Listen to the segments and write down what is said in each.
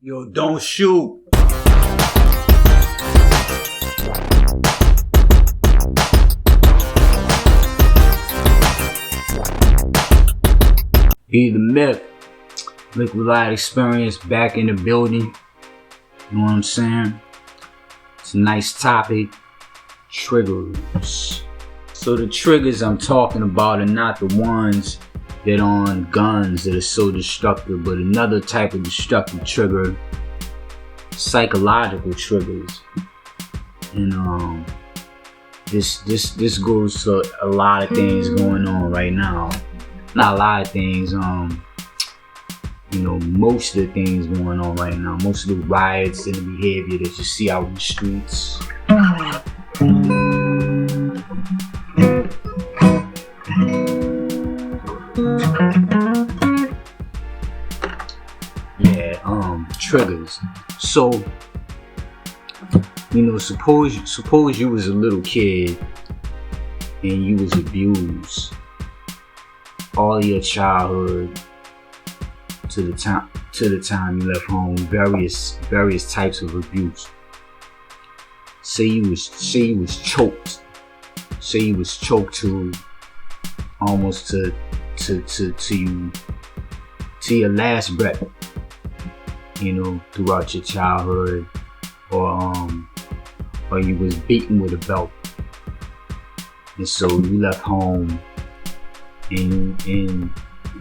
Yo, don't shoot. Be the myth. Liquid Light Experience back in the building. You know what I'm saying? It's a nice topic. Triggers. So the triggers I'm talking about are not the ones that on guns that are so destructive, but another type of destructive trigger, psychological triggers. And this goes to a lot of things going on right now. Not a lot of things, most of the things going on right now. Most of the riots and the behavior that you see out in the streets. Triggers. So, suppose you was a little kid and you was abused all your childhood to the time you left home. Various types of abuse. Say you was choked. Say you was choked to almost to your last breath. Throughout your childhood, or you was beaten with a belt, and so you left home, and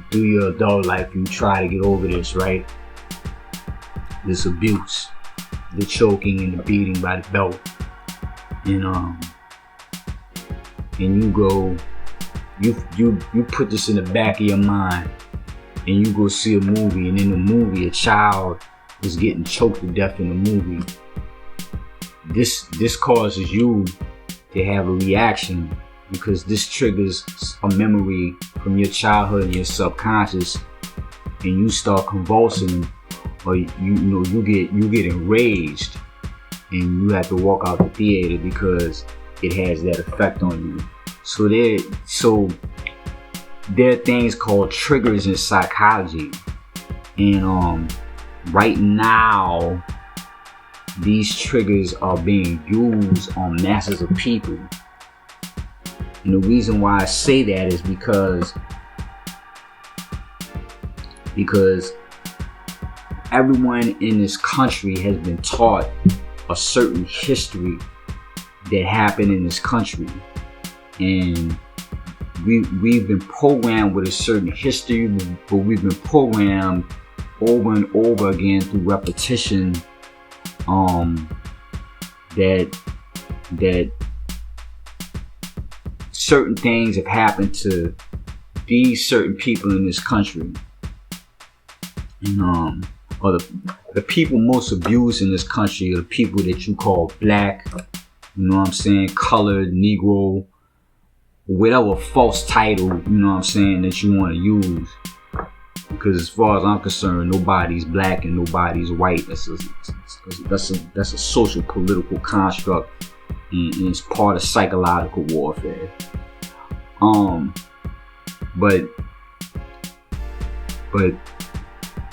through your adult life you try to get over this, right? This abuse, the choking and the beating by the belt, and you put this in the back of your mind, and you go see a movie, and in the movie a child is getting choked to death in the movie. This causes you to have a reaction because this triggers a memory from your childhood and your subconscious, and you start convulsing, or you get enraged, and you have to walk out the theater because it has that effect on you. So there are things called triggers in psychology, and right now these triggers are being used on masses of people. And the reason why I say that is because everyone in this country has been taught a certain history that happened in this country, and we've been programmed with a certain history, but we've been programmed over and over again through repetition, that certain things have happened to these certain people in this country, and or the people most abused in this country are the people that you call black, colored, Negro, whatever false title, that you want to use. Because as far as I'm concerned, nobody's black and nobody's white. That's a social political construct, and it's part of psychological warfare. But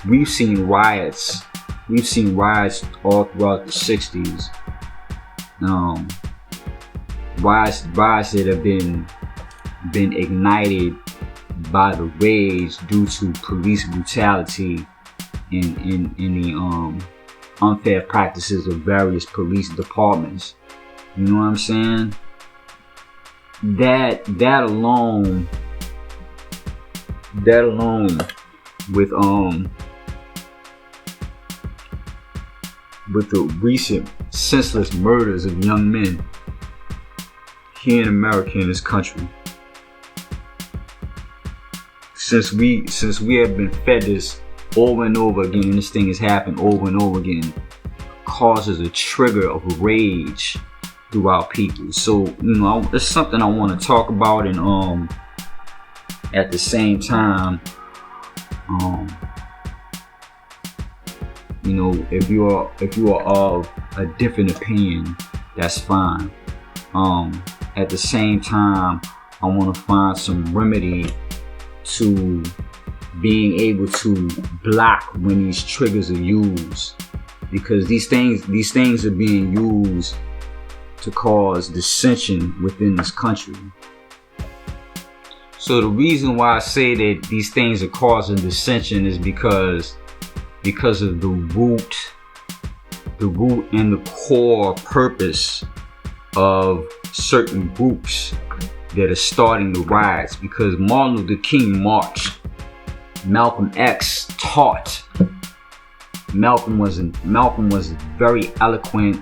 we've seen riots. We've seen riots all throughout the 60s. Riots that have been ignited by the rage due to police brutality and the unfair practices of various police departments. You know what I'm saying? That alone with the recent senseless murders of young men here in America, in this country. Since we have been fed this over and over again, and this thing has happened over and over again, causes a trigger of rage throughout people. So it's something I want to talk about, and at the same time, if you are of a different opinion, that's fine. At the same time, I want to find some remedy to being able to block when these triggers are used, because these things are being used to cause dissension within this country. So the reason why I say that these things are causing dissension is because of the root and the core purpose of certain groups that are starting the riots. Because Martin Luther King marched, Malcolm X taught. Malcolm was very eloquent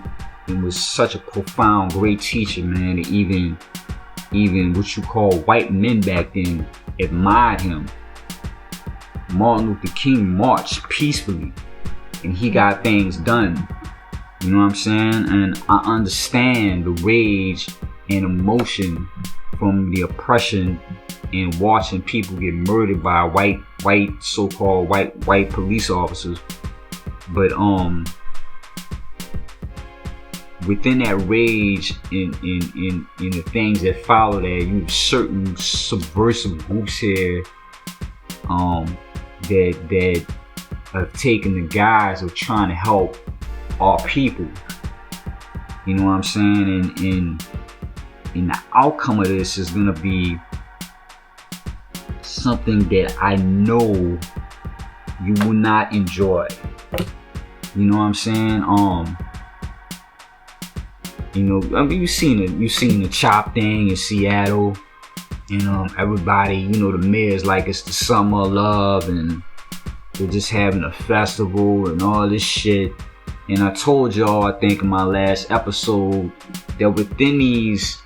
and was such a profound, great teacher, man. That even what you call white men back then admired him. Martin Luther King marched peacefully and he got things done. You know what I'm saying? And I understand the rage and emotion from the oppression and watching people get murdered by white so-called white police officers. But within that rage in the things that follow that, you have certain subversive groups here that have taken the guise of trying to help our people. You know what I'm saying? And the outcome of this is gonna be something that I know you will not enjoy. You know what I'm saying? You know, I mean, you seen the CHOP thing in Seattle, and everybody, you know, the mayor's like it's the summer of love, and they're just having a festival and all this shit. And I told y'all, I think in my last episode, that within these,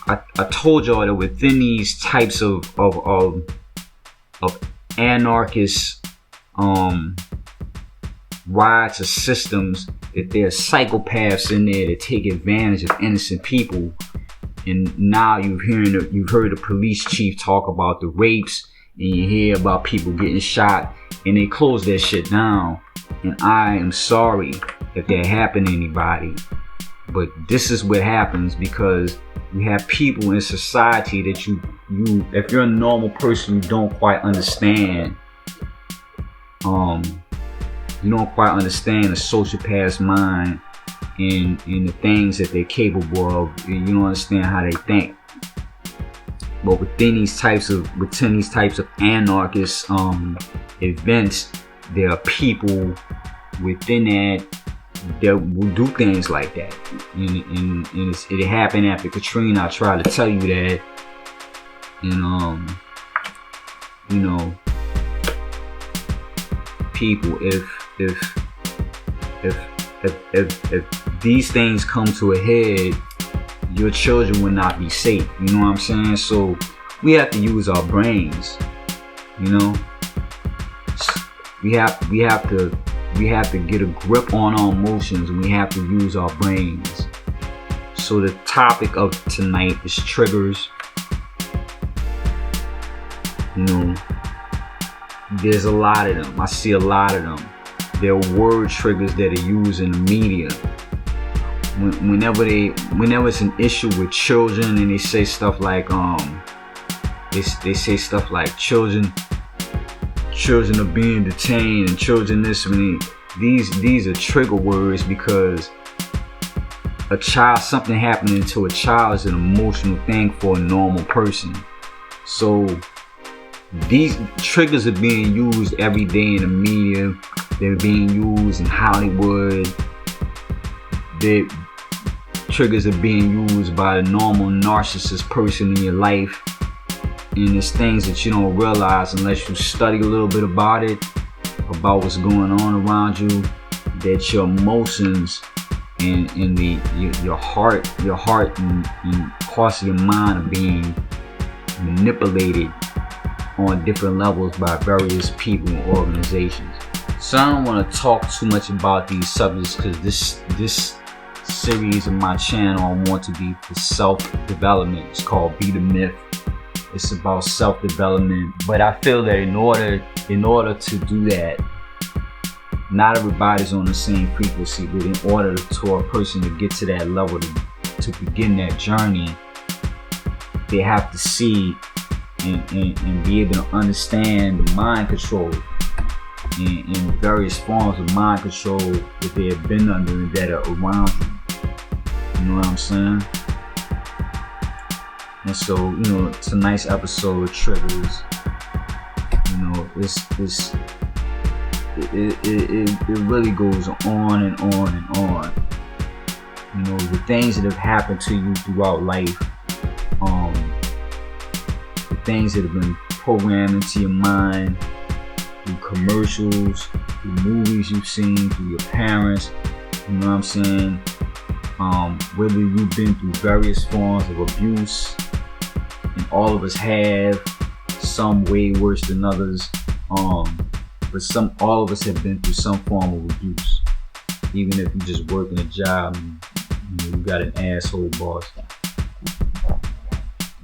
I told y'all that within these types of anarchist riots or systems, that there are psychopaths in there that take advantage of innocent people. And now you've heard the police chief talk about the rapes, and you hear about people getting shot, and they close that shit down. And I am sorry that that happened to anybody, but this is what happens because you have people in society that you if you're a normal person, you don't quite understand. You don't quite understand the sociopath's mind and the things that they're capable of. You don't understand how they think. But within these types of anarchist events, there are people within that will do things like that. And it happened after Katrina. I tried to tell you that. And you know, people, if these things come to a head, your children will not be safe. You know what I'm saying? So we have to use our brains. You know, we have to get a grip on our emotions, and we have to use our brains. So the topic of tonight is triggers. You know, there's a lot of them. I see a lot of them. There are word triggers that are used in the media. Whenever it's an issue with children, and they say stuff like they say stuff like children are being detained, and children this. I mean, these are trigger words, because something happening to a child is an emotional thing for a normal person. So these triggers are being used every day in the media. They're being used in Hollywood. The triggers are being used by the normal narcissist person in your life. And it's things that you don't realize unless you study a little bit about it, about what's going on around you, that your emotions and your heart and parts of your mind are being manipulated on different levels by various people and organizations. So I don't want to talk too much about these subjects, because this series of my channel I want to be for self-development. It's called Be the Myth. It's about self-development. But I feel that in order to do that, not everybody's on the same frequency. But in order for a person to get to that level, to begin that journey, they have to see and be able to understand the mind control and various forms of mind control that they have been under and that are around you. You know what I'm saying? And so, you know, tonight's episode of Triggers, you know, it really goes on and on and on. You know, the things that have happened to you throughout life, the things that have been programmed into your mind through commercials, through movies you've seen, through your parents, you know what I'm saying? Whether you've been through various forms of abuse, and all of us have, some way worse than others, but all of us have been through some form of abuse. Even if you just work in a job and you got an asshole boss,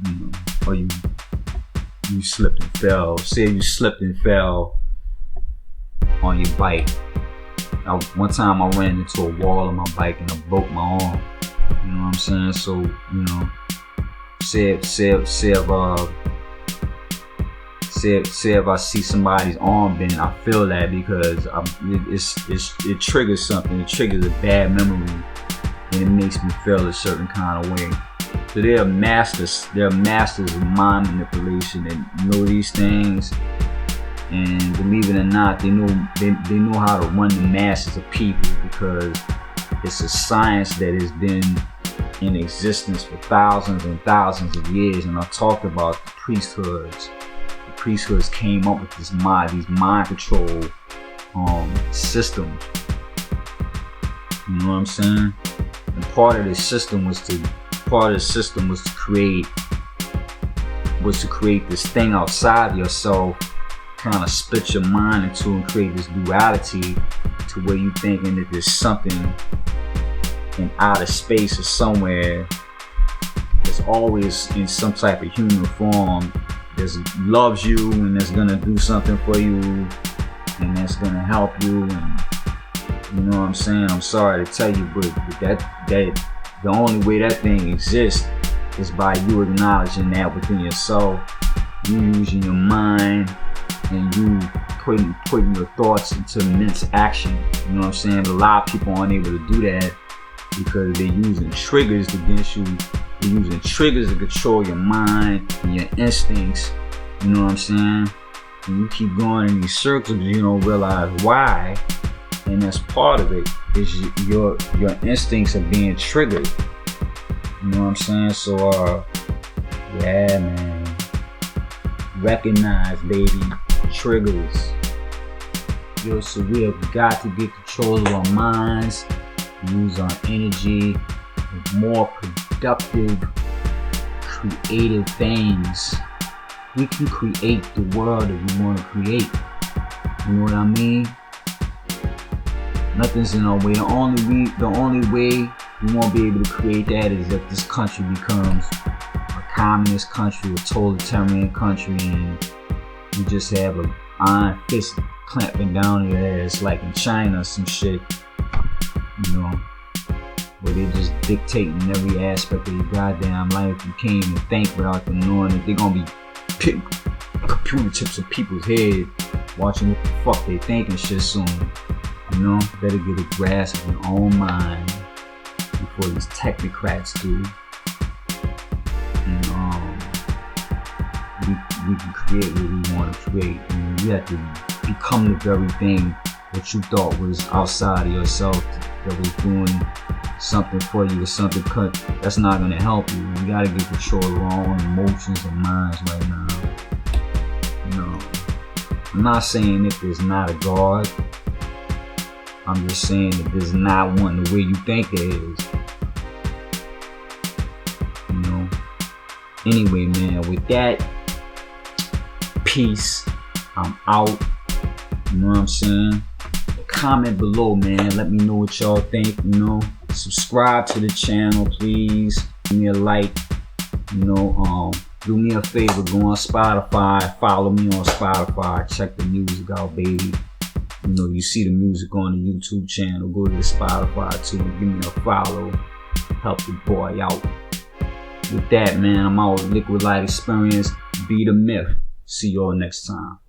you know, or you slipped and fell. Say you slipped and fell on your bike. Now, one time I ran into a wall on my bike and I broke my arm. You know what I'm saying? So, you know, say if I see somebody's arm bent, I feel that because it triggers something. It triggers a bad memory, and it makes me feel a certain kind of way. So they're masters of mind manipulation and know these things. And believe it or not, they know how to run the masses of people because it's a science that has been in existence for thousands and thousands of years. And I talked about the priesthoods. The priesthoods came up with these mind control systems. You know what I'm saying? And part of the system was to create this thing outside yourself, kind of split your mind into and create this duality to where you thinking that there's something in outer space or somewhere that's always in some type of human form that loves you and that's gonna do something for you and that's gonna help you. And you know what I'm saying? I'm sorry to tell you, but that the only way that thing exists is by you acknowledging that within yourself, you using your mind, and you putting your thoughts into immense action. You know what I'm saying? But a lot of people aren't able to do that because they're using triggers against you. They're using triggers to control your mind and your instincts. You know what I'm saying? And you keep going in these circles, you don't realize why. And that's part of it, is your instincts are being triggered. You know what I'm saying? So yeah, man. Recognize, baby. Triggers. Yo, so we have got to get control of our minds, use our energy with more productive, creative things. We can create the world that we want to create. You know what I mean? Nothing's in our way. The only way we won't be able to create that is if this country becomes a communist country, a totalitarian country, and you just have an iron fist clamping down your ass like in China or some shit, you know, where they just dictating every aspect of your goddamn life. You can't even think without them knowing that they're gonna be putting computer chips in people's head, watching what the fuck they think and shit soon. You know, better get a grasp of your own mind before these technocrats do. And we can create what we want to create. And you have to become the very thing that you thought was outside of yourself, that was doing something for you or something that's not going to help you. You got to get control of our own emotions and minds right now. You know, I'm not saying that there's not a God. I'm just saying that there's not one the way you think there is. You know. Anyway, man, with that, peace. I'm out. You know what I'm saying? Comment below, man. Let me know what y'all think. You know, subscribe to the channel, please. Give me a like. You know, do me a favor. Go on Spotify. Follow me on Spotify. Check the music out, baby. You know, you see the music on the YouTube channel. Go to the Spotify too and give me a follow. Help the boy out. With that, man, I'm out with Liquid Light Experience. be the myth. See y'all next time.